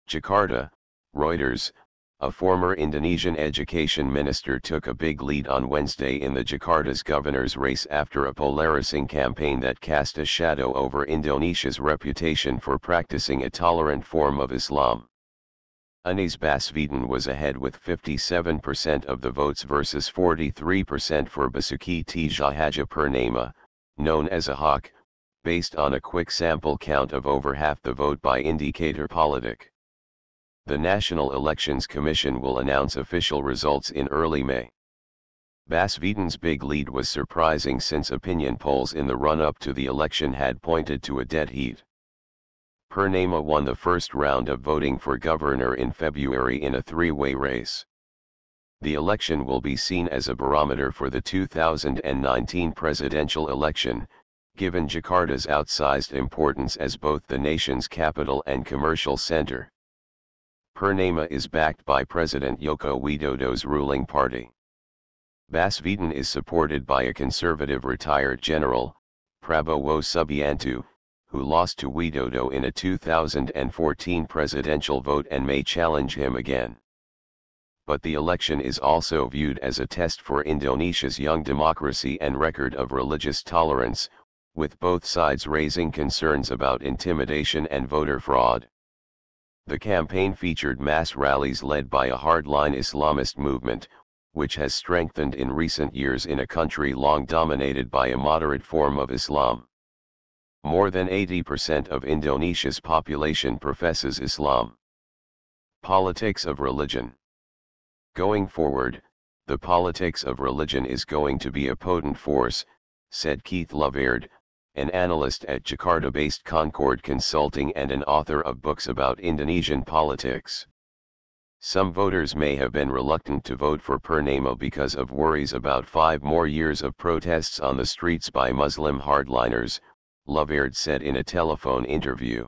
Jakarta, Reuters. A former Indonesian education minister took a big lead on Wednesday in the Jakarta's governor's race after a polarising campaign that cast a shadow over Indonesia's reputation for practicing a tolerant form of Islam. Anies Baswedan was ahead with 57% of the votes versus 43% for Basuki Tjahaja Purnama, known as Ahok, based on a quick sample count of over half the vote by Indikator Politik. The National Elections Commission will announce official results in early May. Baswedan's big lead was surprising since opinion polls in the run-up to the election had pointed to a dead heat. Purnama won the first round of voting for governor in February in a three-way race. The election will be seen as a barometer for the 2019 presidential election, given Jakarta's outsized importance as both the nation's capital and commercial center. Purnama is backed by President Joko Widodo's ruling party. Baswedan is supported by a conservative retired general, Prabowo Subianto, who lost to Widodo in a 2014 presidential vote and may challenge him again. But the election is also viewed as a test for Indonesia's young democracy and record of religious tolerance, with both sides raising concerns about intimidation and voter fraud. The campaign featured mass rallies led by a hardline Islamist movement, which has strengthened in recent years in a country long dominated by a moderate form of Islam. More than 80% of Indonesia's population professes Islam. Politics of religion. Going forward, the politics of religion is going to be a potent force, said Keith Loverd, an analyst at Jakarta-based Concord Consulting and an author of books about Indonesian politics. Some voters may have been reluctant to vote for Purnama because of worries about 5 more years of protests on the streets by Muslim hardliners, Loverd said in a telephone interview.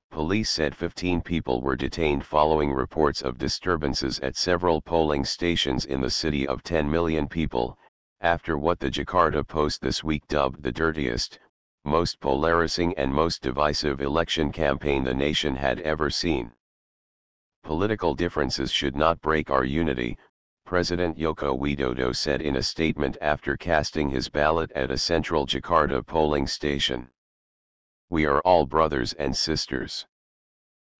Police said 15 people were detained following reports of disturbances at several polling stations in the city of 10 million people, after what the Jakarta Post this week dubbed the dirtiest, most polarizing and most divisive election campaign the nation had ever seen. Political differences should not break our unity, President Joko Widodo said in a statement after casting his ballot at a central Jakarta polling station. We are all brothers and sisters.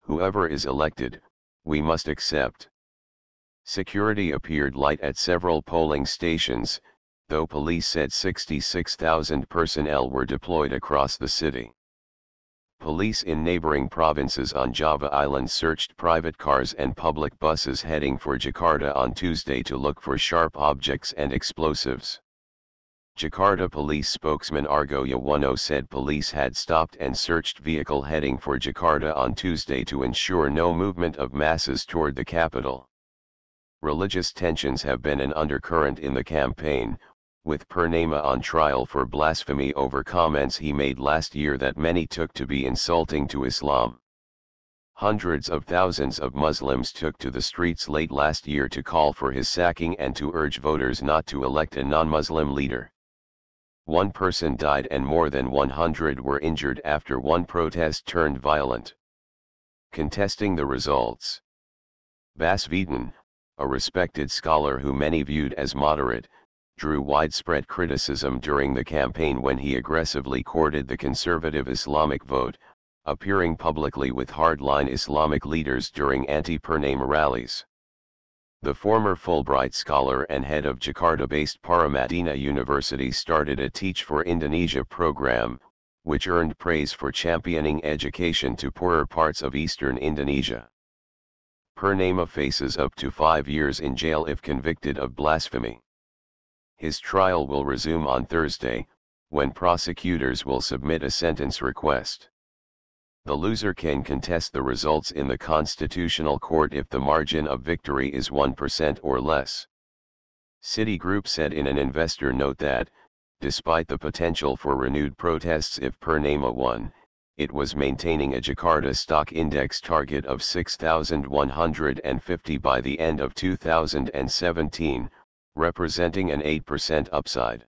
Whoever is elected, we must accept. Security appeared light at several polling stations, though police said 66,000 personnel were deployed across the city. Police in neighboring provinces on Java Island searched private cars and public buses heading for Jakarta on Tuesday to look for sharp objects and explosives. Jakarta police spokesman Argo Yuwono said police had stopped and searched vehicle heading for Jakarta on Tuesday to ensure no movement of masses toward the capital. Religious tensions have been an undercurrent in the campaign, with Purnama on trial for blasphemy over comments he made last year that many took to be insulting to Islam. Hundreds of thousands of Muslims took to the streets late last year to call for his sacking and to urge voters not to elect a non-Muslim leader. One person died and more than 100 were injured after one protest turned violent. Contesting the results. Baswedan, a respected scholar who many viewed as moderate, drew widespread criticism during the campaign when he aggressively courted the conservative Islamic vote, appearing publicly with hardline Islamic leaders during anti-Purnama rallies. The former Fulbright scholar and head of Jakarta-based Paramadina University started a Teach for Indonesia program, which earned praise for championing education to poorer parts of eastern Indonesia. Purnama faces up to 5 years in jail if convicted of blasphemy. His trial will resume on Thursday, when prosecutors will submit a sentence request. The loser can contest the results in the Constitutional Court if the margin of victory is 1% or less. Citigroup said in an investor note that, despite the potential for renewed protests if Purnama won, it was maintaining a Jakarta stock index target of 6,150 by the end of 2017, representing an 8% upside.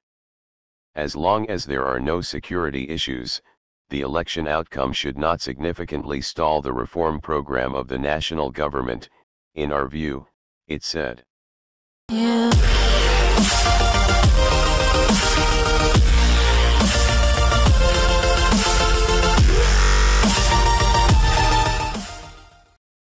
As long as there are no security issues, the election outcome should not significantly stall the reform program of the national government, in our view, it said.